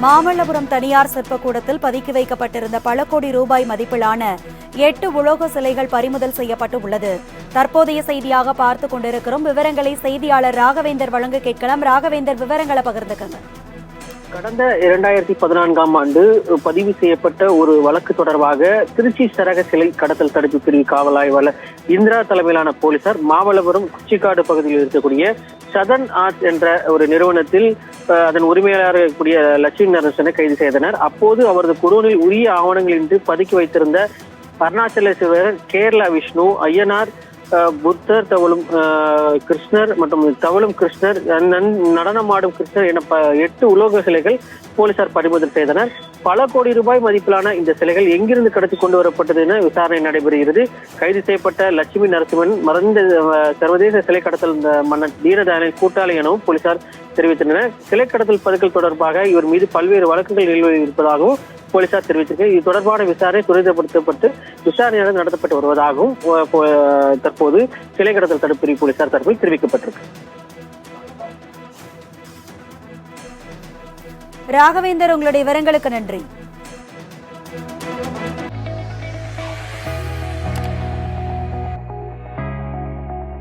மாமல்லபுரம் தனியார் சிற்பக்கூடத்தில் பதுக்கி வைக்கப்பட்டிருந்த பல கோடி ரூபாய் மதிப்பிலான 8 உலோக சிலைகள் பறிமுதல் செய்யப்பட்டு உள்ளது. தற்போதைய செய்தியாக பார்த்துக் கொண்டிருக்கிறோம். விவரங்களை செய்தியாளர் ராகவேந்தர் வழங்க கேட்கலாம். ராகவேந்தர், விவரங்களை பகிர்ந்துக்கங்க. கடந்த 2014ஆம் ஆண்டு பதிவு செய்யப்பட்ட ஒரு வழக்கு தொடர்பாக திருச்சி சரக சிலை கடத்தல் தடுப்பு பிரிவு காவல் ஆய்வாளர் இந்திரா தலைமையிலான போலீசார் மாமல்லபுரம் குச்சிக்காடு பகுதியில் இருக்கக்கூடிய சதன் ஆர்ட் என்ற ஒரு நிறுவனத்தில் அதன் உரிமையாளர் இருக்கக்கூடிய லட்சுமி நரசனை கைது செய்தனர். அப்போது அவரது குடோனில் உரிய ஆவணங்களின்றி பதுக்கி வைத்திருந்த அருணாச்சலேஸ்வரர், கேரளா விஷ்ணு, ஐயனார், புத்தர் தவழும் கிருஷ்ணர் மற்றும் தவழும் கிருஷ்ணர், நடனமாடும் கிருஷ்ணர் என 8 உலோக சிலைகள் போலீசார் பறிமுதல் செய்தனர். பல கோடி ரூபாய் மதிப்பிலான இந்த சிலைகள் எங்கிருந்து கடத்தி கொண்டு வரப்பட்டது என விசாரணை நடைபெறுகிறது. கைது செய்யப்பட்ட லட்சுமி நரசிம்மன் மறைந்த சர்வதேச சிலை கடத்தல் மன்னர் தீனதயாளன் கூட்டாளி எனவும் போலீசார் தெரிவித்தனர். சிலை கடத்தல் பதுக்கல் தொடர்பாக இவர் மீது பல்வேறு வழக்குகள் நிலுவையில் இருப்பதாகவும் போலீசார் தெரிவித்திருக்கிறார். இது தொடர்பான விசாரணை துரிதப்படுத்தப்பட்டு விசாரணையாக நடத்தப்பட்டு வருவதாகவும் தற்போது சிலை கடத்தல் தடுப்பு பிரிவு போலீசார் தரப்பில் தெரிவிக்கப்பட்டிருக்கு. ராகவேந்தர், உங்களுடைய விவரங்களுக்கு நன்றி.